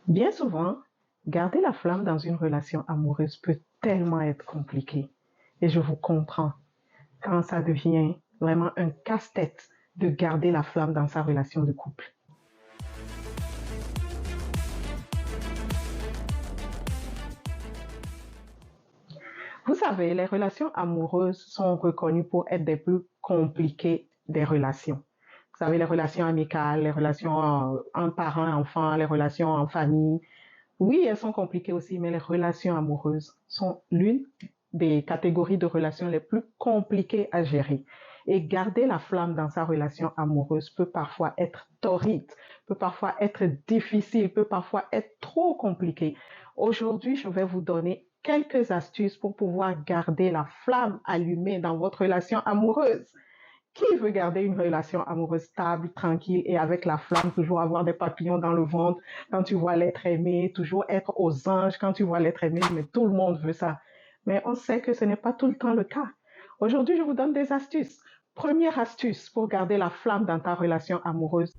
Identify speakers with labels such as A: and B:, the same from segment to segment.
A: Bien souvent, garder la flamme dans une relation amoureuse peut tellement être compliqué. Et je vous comprends quand ça devient vraiment un casse-tête de garder la flamme dans sa relation de couple. Vous savez, les relations amoureuses sont reconnues pour être des plus compliquées des relations. Vous savez, les relations amicales, les relations entre parents et enfants, les relations en famille. Oui, elles sont compliquées aussi, mais les relations amoureuses sont l'une des catégories de relations les plus compliquées à gérer. Et garder la flamme dans sa relation amoureuse peut parfois être torride, peut parfois être difficile, peut parfois être trop compliqué. Aujourd'hui, je vais vous donner quelques astuces pour pouvoir garder la flamme allumée dans votre relation amoureuse. Qui veut garder une relation amoureuse stable, tranquille et avec la flamme, toujours avoir des papillons dans le ventre quand tu vois l'être aimé, toujours être aux anges quand tu vois l'être aimé, mais tout le monde veut ça. Mais on sait que ce n'est pas tout le temps le cas. Aujourd'hui, je vous donne des astuces. Première astuce pour garder la flamme dans ta relation amoureuse,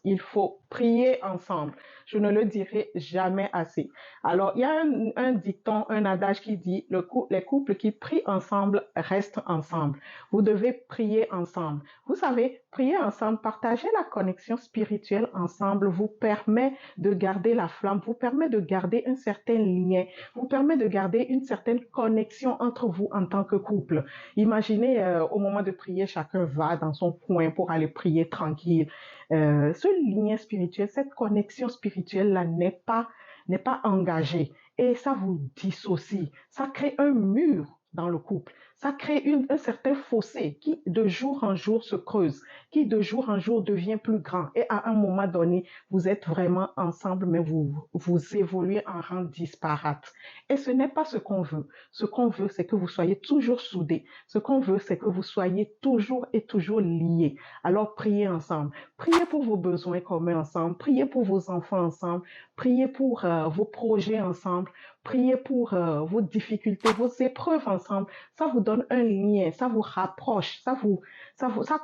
A: il faut prier ensemble. Je ne le dirai jamais assez. Alors, il y a un dicton, un adage qui dit, les couples qui prient ensemble restent ensemble. Vous devez prier ensemble. Vous savez, prier ensemble, partager la connexion spirituelle ensemble vous permet de garder la flamme, vous permet de garder un certain lien, vous permet de garder une certaine connexion entre vous en tant que couple. Imaginez, au moment de prier, chacun va dans son coin pour aller prier tranquille. Ce lien spirituel, cette connexion spirituelle-là n'est pas engagée. Et ça vous dissocie. Ça crée un mur dans le couple. Ça crée un certain fossé qui, de jour en jour, se creuse, qui, de jour en jour, devient plus grand. Et à un moment donné, vous êtes vraiment ensemble, mais vous évoluez en rang disparate. Et ce n'est pas ce qu'on veut. Ce qu'on veut, c'est que vous soyez toujours soudés. Ce qu'on veut, c'est que vous soyez toujours et toujours liés. Alors, priez ensemble. Priez pour vos besoins communs ensemble, priez pour vos enfants ensemble, priez pour vos projets ensemble, priez pour vos difficultés, vos épreuves ensemble. Ça vous donne un lien, ça vous rapproche, ça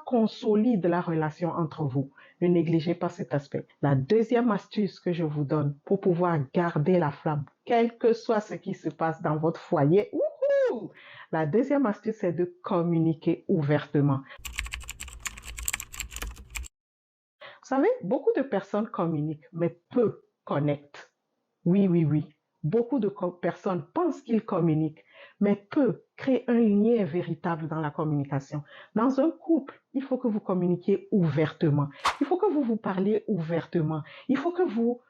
A: consolide la relation entre vous. Ne négligez pas cet aspect. La deuxième astuce que je vous donne pour pouvoir garder la flamme, quel que soit ce qui se passe dans votre foyer, la deuxième astuce, c'est de communiquer ouvertement. Vous savez, beaucoup de personnes communiquent, mais peu connectent. Oui, oui, oui. Beaucoup de personnes pensent qu'ils communiquent, mais peu créent un lien véritable dans la communication. Dans un couple, il faut que vous communiquiez ouvertement. Il faut que vous vous parliez ouvertement. Il faut que vous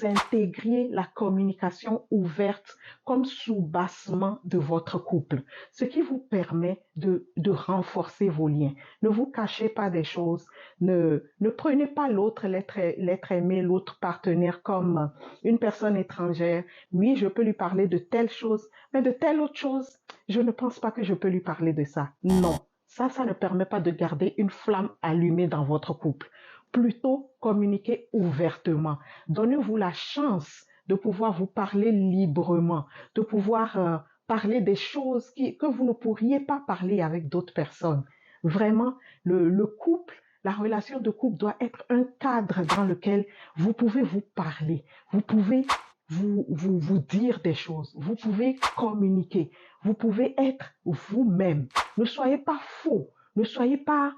A: intégriez la communication ouverte comme sous-bassement de votre couple, ce qui vous permet de renforcer vos liens. Ne vous cachez pas des choses. Ne prenez pas l'autre, l'être aimé, l'autre partenaire comme une personne étrangère. Oui, je peux lui parler de telle chose, mais de telle autre chose, je ne pense pas que je peux lui parler de ça. Non, ça ne permet pas de garder une flamme allumée dans votre couple. Plutôt, communiquez ouvertement. Donnez-vous la chance de pouvoir vous parler librement, de pouvoir parler des choses que vous ne pourriez pas parler avec d'autres personnes. Vraiment, le couple, la relation de couple doit être un cadre dans lequel vous pouvez vous parler, vous pouvez vous dire des choses, vous pouvez communiquer, vous pouvez être vous-même. Ne soyez pas faux, ne soyez pas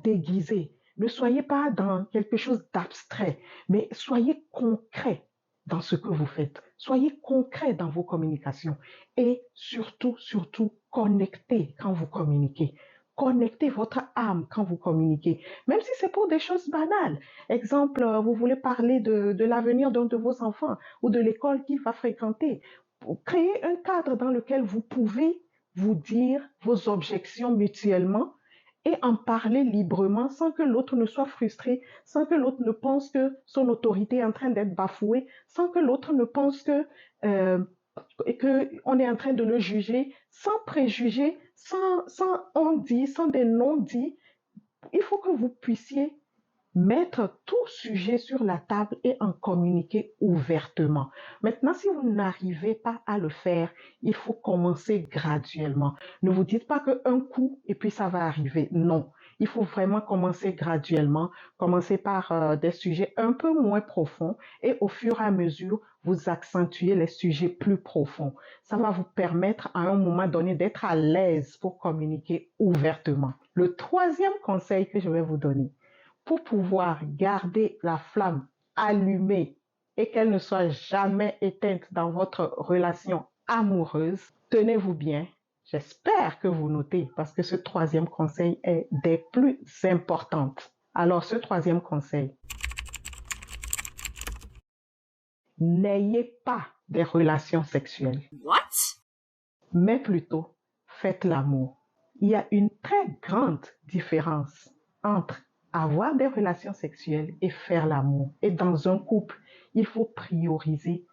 A: déguisé, ne soyez pas dans quelque chose d'abstrait, mais soyez concret dans ce que vous faites. Soyez concret dans vos communications et surtout, surtout, connectez quand vous communiquez. Connectez votre âme quand vous communiquez, même si c'est pour des choses banales. Exemple, vous voulez parler de l'avenir d'un de vos enfants ou de l'école qu'il va fréquenter. Créez un cadre dans lequel vous pouvez vous dire vos objections mutuellement et en parler librement sans que l'autre ne soit frustré, sans que l'autre ne pense que son autorité est en train d'être bafouée, sans que l'autre ne pense euh, qu'on est en train de le juger, sans préjugés, sans on-dit, sans des non-dits. Il faut que vous puissiez mettre tout sujet sur la table et en communiquer ouvertement. Maintenant, si vous n'arrivez pas à le faire, il faut commencer graduellement. Ne vous dites pas qu'un coup et puis ça va arriver. Non, Il faut vraiment commencer graduellement, commencer par des sujets un peu moins profonds et au fur et à mesure, vous accentuez les sujets plus profonds. Ça va vous permettre à un moment donné d'être à l'aise pour communiquer ouvertement. Le troisième conseil que je vais vous donner, pour pouvoir garder la flamme allumée et qu'elle ne soit jamais éteinte dans votre relation amoureuse, tenez-vous bien. J'espère que vous notez parce que ce troisième conseil est des plus importants. Alors, ce troisième conseil, n'ayez pas des relations sexuelles.
B: What?
A: Mais plutôt, faites l'amour. Il y a une très grande différence entre avoir des relations sexuelles et faire l'amour. Et dans un couple, il faut prioriser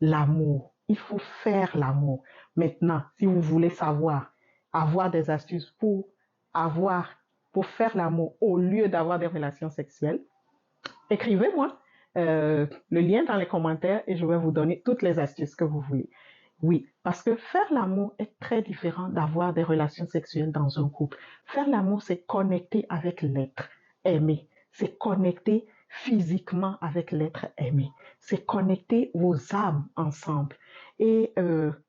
A: l'amour. Il faut faire l'amour. Maintenant, si vous voulez savoir, avoir des astuces pour faire l'amour au lieu d'avoir des relations sexuelles, écrivez-moi le lien dans les commentaires et je vais vous donner toutes les astuces que vous voulez. Oui, parce que faire l'amour est très différent d'avoir des relations sexuelles dans un couple. Faire l'amour, c'est connecter avec l'être aimé. C'est connecter physiquement avec l'être aimé. C'est connecter vos âmes ensemble. Et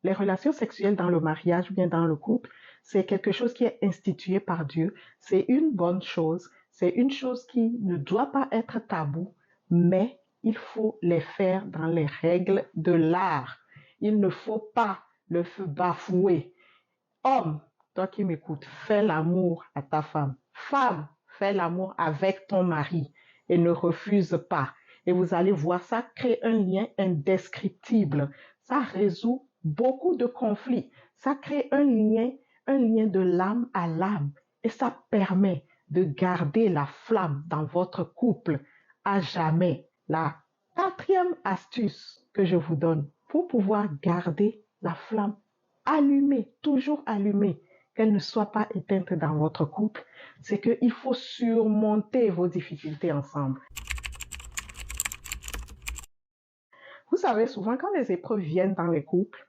A: les relations sexuelles dans le mariage ou bien dans le couple, c'est quelque chose qui est institué par Dieu. C'est une bonne chose. C'est une chose qui ne doit pas être tabou, mais il faut les faire dans les règles de l'art. Il ne faut pas le bafouer. Homme, toi qui m'écoutes, fais l'amour à ta femme. Femme, fais l'amour avec ton mari et ne refuse pas. Et vous allez voir, ça crée un lien indescriptible. Ça résout beaucoup de conflits. Ça crée un lien de l'âme à l'âme. Et ça permet de garder la flamme dans votre couple à jamais. La quatrième astuce que je vous donne pour pouvoir garder la flamme allumée, toujours allumée, qu'elle ne soit pas éteinte dans votre couple, c'est qu'il faut surmonter vos difficultés ensemble. Vous savez, souvent quand les épreuves viennent dans les couples,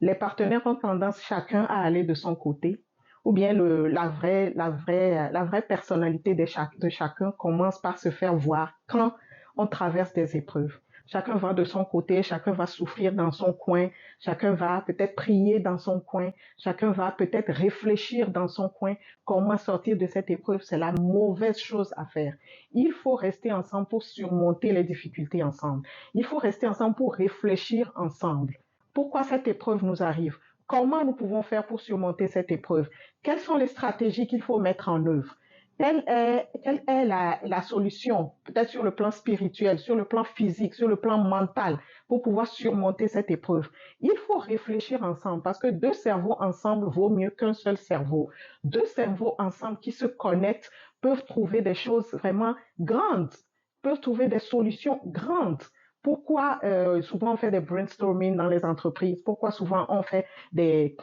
A: les partenaires ont tendance chacun à aller de son côté, ou bien la vraie personnalité de chacun commence par se faire voir quand on traverse des épreuves. Chacun va de son côté, chacun va souffrir dans son coin, chacun va peut-être prier dans son coin, chacun va peut-être réfléchir dans son coin. Comment sortir de cette épreuve, c'est la mauvaise chose à faire. Il faut rester ensemble pour surmonter les difficultés ensemble. Il faut rester ensemble pour réfléchir ensemble. Pourquoi cette épreuve nous arrive? Comment nous pouvons faire pour surmonter cette épreuve? Quelles sont les stratégies qu'il faut mettre en œuvre? Quelle est la solution, peut-être sur le plan spirituel, sur le plan physique, sur le plan mental, pour pouvoir surmonter cette épreuve? Il faut réfléchir ensemble parce que deux cerveaux ensemble vaut mieux qu'un seul cerveau. Deux cerveaux ensemble qui se connectent peuvent trouver des choses vraiment grandes, peuvent trouver des solutions grandes. Pourquoi souvent on fait des brainstorming dans les entreprises? Pourquoi souvent on fait des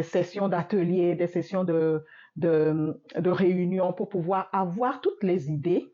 A: sessions d'ateliers, des sessions de réunions pour pouvoir avoir toutes les idées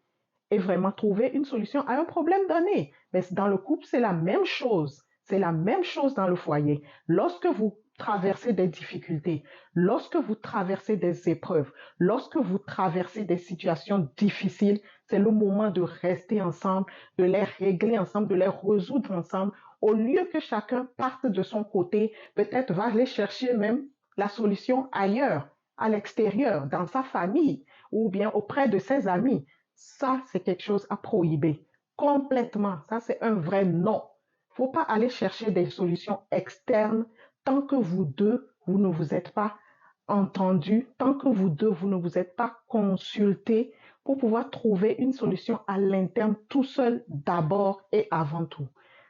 A: et vraiment trouver une solution à un problème donné? Mais dans le couple, c'est la même chose. C'est la même chose dans le foyer. Lorsque vous traversez des difficultés, lorsque vous traversez des épreuves, lorsque vous traversez des situations difficiles, c'est le moment de rester ensemble, de les régler ensemble, de les résoudre ensemble, au lieu que chacun parte de son côté, peut-être va aller chercher même la solution ailleurs, à l'extérieur, dans sa famille ou bien auprès de ses amis. Ça, c'est quelque chose à prohiber complètement. Ça, c'est un vrai non. Il ne faut pas aller chercher des solutions externes tant que vous deux, vous ne vous êtes pas entendus, tant que vous deux, vous ne vous êtes pas consultés pour pouvoir trouver une solution à l'interne tout seul d'abord et avant tout.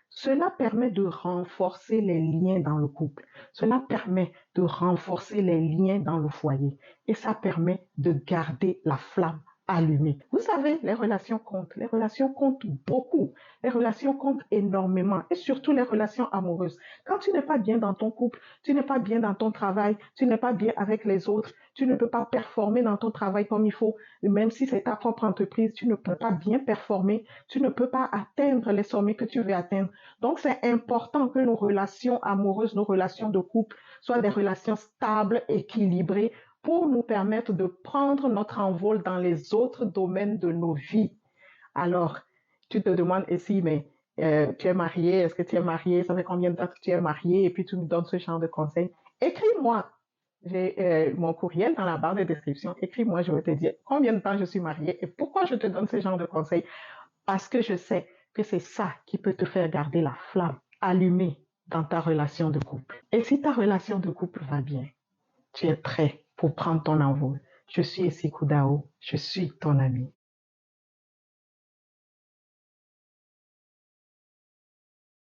A: Cela permet de renforcer les liens dans le couple. Cela permet de renforcer les liens dans le foyer. Et ça permet de garder la flamme allumée. Vous savez, les relations comptent. Les relations comptent beaucoup. Les relations comptent énormément. Et surtout les relations amoureuses. Quand tu n'es pas bien dans ton couple, tu n'es pas bien dans ton travail, tu n'es pas bien avec les autres, tu ne peux pas performer dans ton travail comme il faut. Même si c'est ta propre entreprise, tu ne peux pas bien performer. Tu ne peux pas atteindre les sommets que tu veux atteindre. Donc, c'est important que nos relations amoureuses, nos relations de couple soient des relations stables, équilibrées, pour nous permettre de prendre notre envol dans les autres domaines de nos vies. Alors, tu te demandes ici, mais tu es marié, est-ce que tu es marié, ça fait combien de temps que tu es marié, et puis tu me donnes ce genre de conseils. Écris-moi. J'ai mon courriel dans la barre de description. Écris-moi, je vais te dire combien de temps je suis mariée et pourquoi je te donne ce genre de conseils. Parce que je sais que c'est ça qui peut te faire garder la flamme allumée dans ta relation de couple. Et si ta relation de couple va bien, tu es prêt pour prendre ton envol. Je suis Essie Koudao, je suis ton ami.